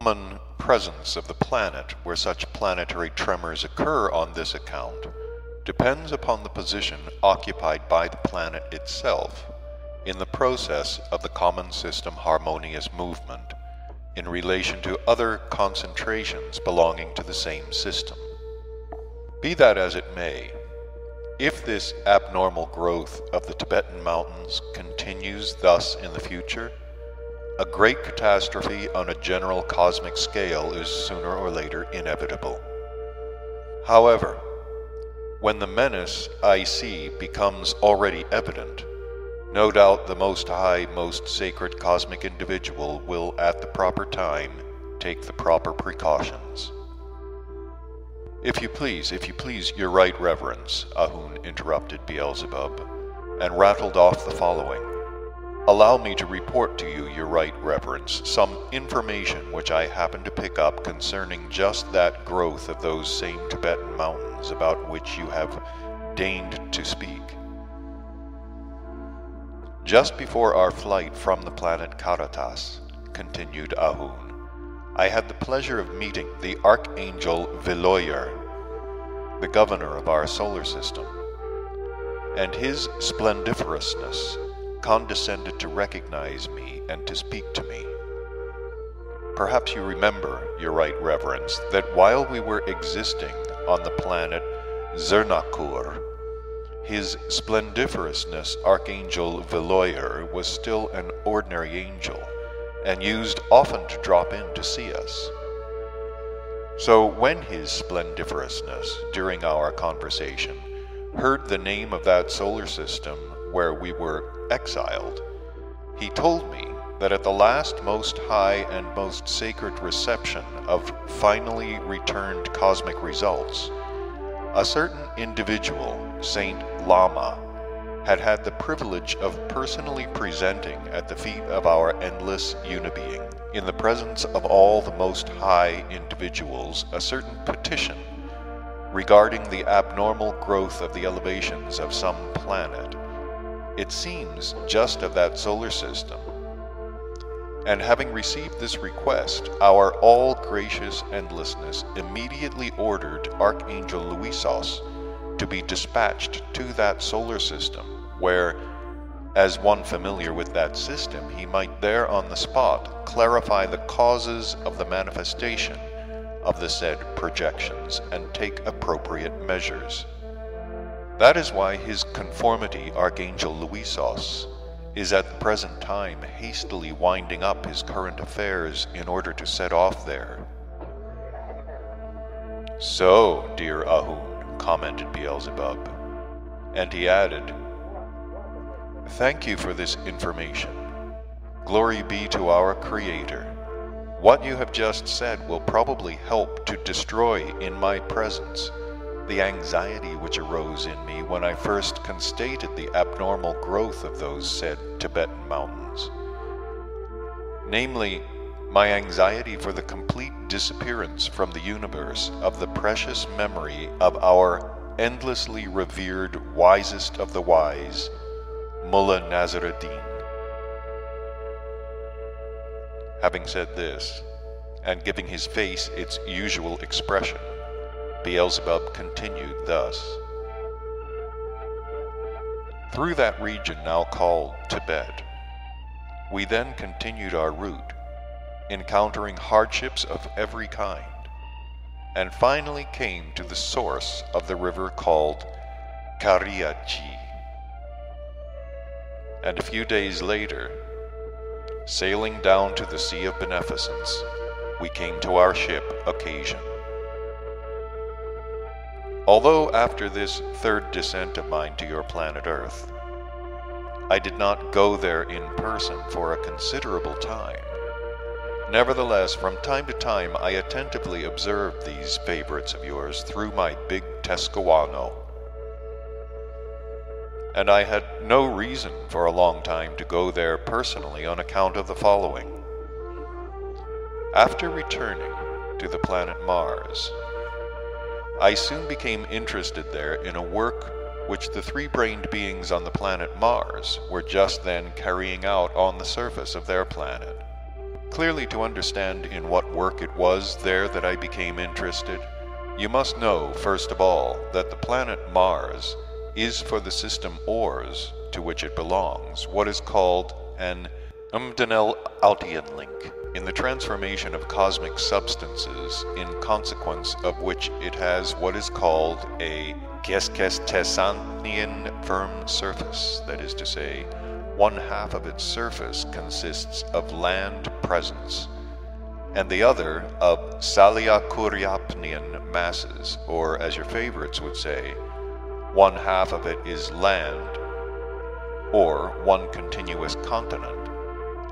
common presence of the planet where such planetary tremors occur on this account depends upon the position occupied by the planet itself in the process of the common system harmonious movement in relation to other concentrations belonging to the same system. Be that as it may, if this abnormal growth of the Tibetan mountains continues thus in the future, a great catastrophe on a general cosmic scale is sooner or later inevitable. However, when the menace I see becomes already evident, no doubt the Most High, most sacred cosmic individual will at the proper time take the proper precautions. If you please, your right reverence, Ahun interrupted Beelzebub, and rattled off the following. Allow me to report to you, your right reverence, some information which I happen to pick up concerning just that growth of those same Tibetan mountains about which you have deigned to speak. Just before our flight from the planet Karatas, continued Ahun, I had the pleasure of meeting the Archangel Veloyer, the governor of our solar system, and his splendiferousness condescended to recognize me and to speak to me. Perhaps you remember, your right reverence, that while we were existing on the planet Zernakur, his splendiferousness, Archangel Veloyer, was still an ordinary angel, and used often to drop in to see us. So when his splendiferousness, during our conversation, heard the name of that solar system where we were exiled, he told me that at the last most high and most sacred reception of finally returned cosmic results, a certain individual, Saint Lama, had had the privilege of personally presenting at the feet of our endless unibeing, in the presence of all the most high individuals, a certain petition regarding the abnormal growth of the elevations of some planet, it seems just of that solar system. And having received this request, our all-gracious endlessness immediately ordered Archangel Luisos to be dispatched to that solar system, where, as one familiar with that system, he might there on the spot clarify the causes of the manifestation of the said projections and take appropriate measures. That is why his conformity, Archangel Luisos, is at the present time hastily winding up his current affairs in order to set off there. So, dear Ahun, commented Beelzebub, and he added, thank you for this information. Glory be to our Creator. What you have just said will probably help to destroy in my presence the anxiety which arose in me when I first constated the abnormal growth of those said Tibetan mountains. Namely, my anxiety for the complete disappearance from the universe of the precious memory of our endlessly revered wisest of the wise, Mullah Nasruddin. Having said this, and giving his face its usual expression, Beelzebub continued thus. Through that region now called Tibet, we then continued our route, encountering hardships of every kind, and finally came to the source of the river called Kariachi. And a few days later, sailing down to the Sea of Beneficence, we came to our ship Occasion. Although after this third descent of mine to your planet Earth, I did not go there in person for a considerable time, nevertheless, from time to time I attentively observed these favorites of yours through my big Tescahuano, and I had no reason for a long time to go there personally on account of the following. After returning to the planet Mars, I soon became interested there in a work which the three-brained beings on the planet Mars were just then carrying out on the surface of their planet. Clearly, to understand in what work it was there that I became interested, you must know, first of all, that the planet Mars is for the system Ors, to which it belongs, what is called an Umdenel-Altian link in the transformation of cosmic substances, in consequence of which it has what is called a Keskestesantnian firm surface, that is to say, one half of its surface consists of land presence, and the other of Saliakuriapnian masses, or as your favorites would say, one half of it is land, or one continuous continent,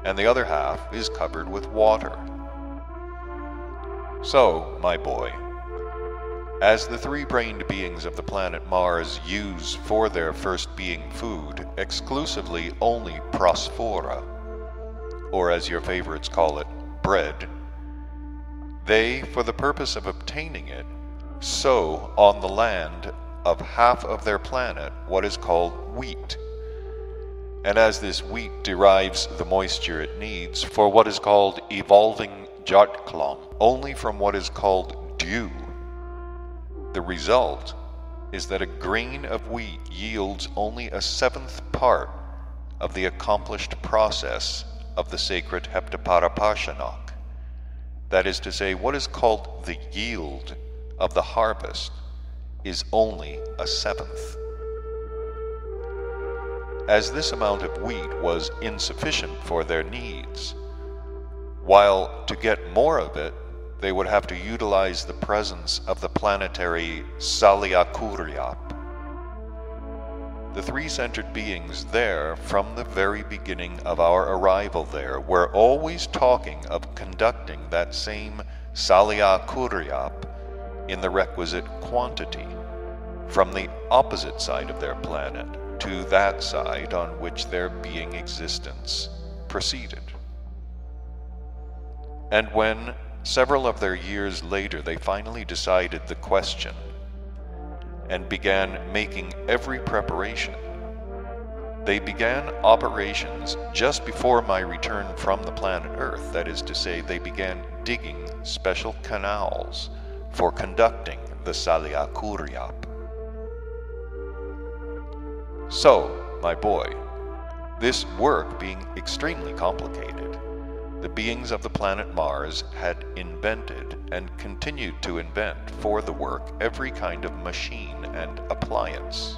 and the other half is covered with water. So, my boy, as the three-brained beings of the planet Mars use for their first being food exclusively only prosphora, or as your favorites call it, bread, they, for the purpose of obtaining it, sow on the land of half of their planet what is called wheat. And as this wheat derives the moisture it needs for what is called evolving Jartklom only from what is called dew, the result is that a grain of wheat yields only a seventh part of the accomplished process of the sacred Heptaparapashanok. That is to say, what is called the yield of the harvest is only a seventh. As this amount of wheat was insufficient for their needs, while to get more of it, they would have to utilize the presence of the planetary Saliakuriap. The three-centered beings there, from the very beginning of our arrival there, were always talking of conducting that same Saliakuriap in the requisite quantity, from the opposite side of their planet to that side on which their being existence proceeded. And when, several of their years later, they finally decided the question and began making every preparation, they began operations just before my return from the planet Earth. That is to say, they began digging special canals for conducting the Saliakuriap. So, my boy, this work being extremely complicated, the beings of the planet Mars had invented and continued to invent for the work every kind of machine and appliance.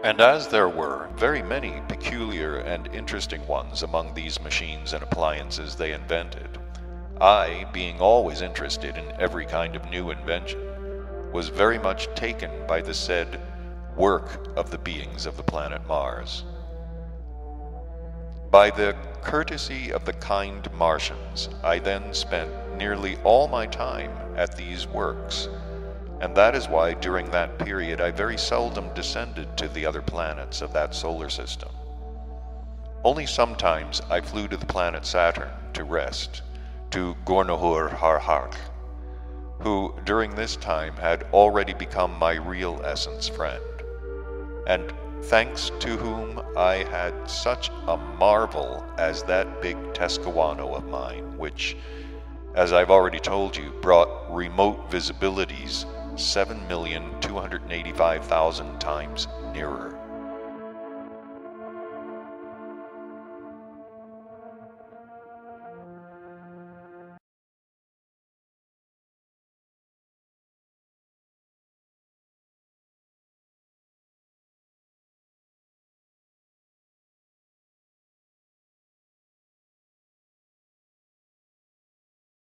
And as there were very many peculiar and interesting ones among these machines and appliances they invented, I, being always interested in every kind of new invention, was very much taken by the said work of the beings of the planet Mars. By the courtesy of the kind Martians, I then spent nearly all my time at these works, and that is why during that period I very seldom descended to the other planets of that solar system. Only sometimes I flew to the planet Saturn to rest, to Gornohur Harhark, who during this time had already become my real essence friend, and thanks to whom I had such a marvel as that big Tescahuano of mine, which, as I've already told you, brought remote visibilities 7,285,000 times nearer.